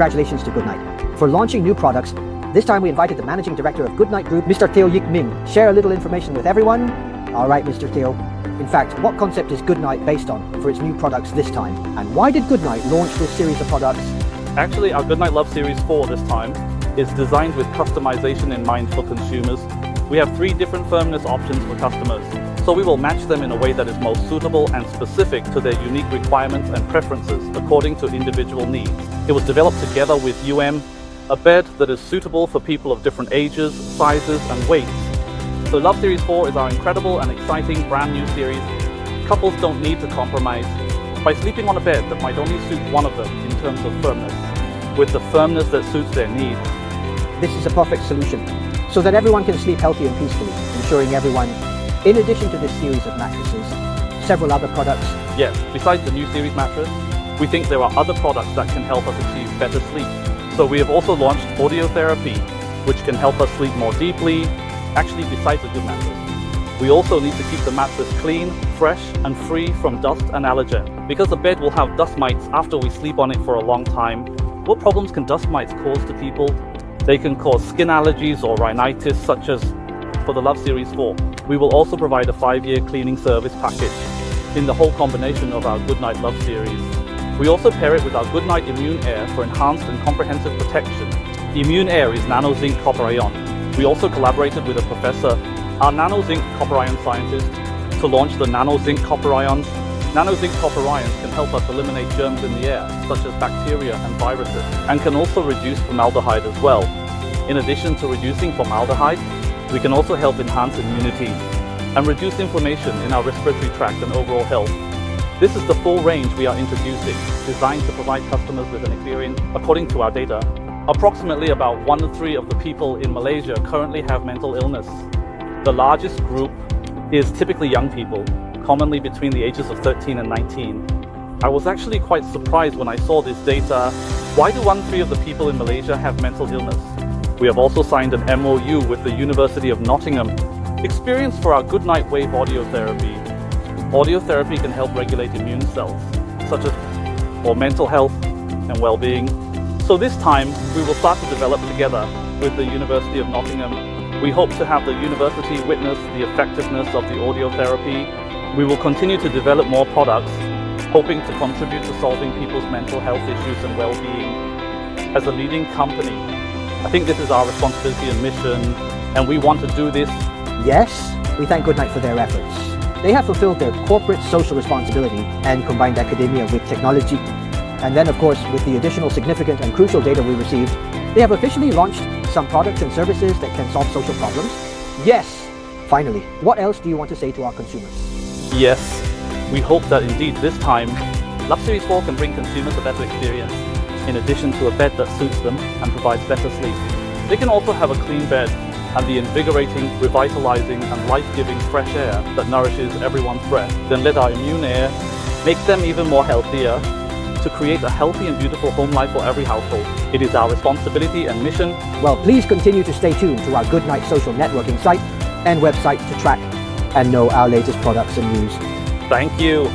congratulations to GoodNight for launching new products. This time we invited the Managing Director of GoodNight Group, Mr. 𝐶𝐬 Ming. Share a little information with everyone. Alright, Mr. 𝐶𝐬. In fact, what concept is GoodNight based on for its new products this time? And why did GoodNight launch this series of products? Actually, our GoodNight Love Series 4 this time is designed with customization in mind for consumers. We have 3 different firmness options for customers, so we will match them in a way that is most suitable and specific to their unique requirements and preferences according to individual needs. It was developed together with a bed that is suitable for people of different ages, sizes and weights. So Love Series 4 is our incredible and exciting brand new series. Couples don't need to compromise by sleeping on a bed that might only suit one of them in terms of firmness, with the firmness that suits their needs. This is a perfect solution, so that everyone can sleep healthy and peacefully, ensuring everyone, in addition to this series of mattresses, several other products. Yes, besides the new series mattress, we think there are other products that can help us achieve better sleep. So we have also launched audio therapy, which can help us sleep more deeply, actually besides a good mattress. We also need to keep the mattress clean, fresh and free from dust and allergen. Because the bed will have dust mites after we sleep on it for a long time. What problems can dust mites cause to people? They can cause skin allergies or rhinitis, such as for the Love Series 4. We will also provide a 5-year cleaning service package in the whole combination of our GoodNight Love Series. We also pair it with our GoodNight Immune Air for enhanced and comprehensive protection. The Immune Air is nano zinc copper ion. We also collaborated with a professor, our nano zinc copper ion scientist, to launch the nano zinc copper ions. Nano zinc copper ions can help us eliminate germs in the air, such as bacteria and viruses, and can also reduce formaldehyde as well. In addition to reducing formaldehyde, we can also help enhance immunity and reduce inflammation in our respiratory tract and overall health. This is the full range we are introducing, designed to provide customers with an experience. According to our data, approximately about 1 to 3 of the people in Malaysia currently have mental illness. The largest group is typically young people, commonly between the ages of 13 and 19. I was actually quite surprised when I saw this data. Why do 1/3 of the people in Malaysia have mental illness? We have also signed an MOU with the University of Nottingham. Experience for our GoodNight Wave audio therapy. Audio therapy can help regulate immune cells, such as for mental health and well-being. So this time, we will start to develop together with the University of Nottingham. We hope to have the university witness the effectiveness of the audio therapy. We will continue to develop more products, hoping to contribute to solving people's mental health issues and well-being. As a leading company, I think this is our responsibility and mission, and we want to do this. Yes, we thank GoodNight for their efforts. They have fulfilled their corporate social responsibility and combined academia with technology. And then, of course, with the additional significant and crucial data we received, they have officially launched some products and services that can solve social problems. Yes! Finally, what else do you want to say to our consumers? Yes, we hope that indeed this time, Love Series 4 can bring consumers a better experience, in addition to a bed that suits them and provides better sleep. They can also have a clean bed and the invigorating, revitalizing and life-giving fresh air that nourishes everyone's breath. Then let our Immune Air make them even more healthier to create a healthy and beautiful home life for every household. It is our responsibility and mission. Well, please continue to stay tuned to our GoodNight social networking site and website to track and know our latest products and news. Thank you.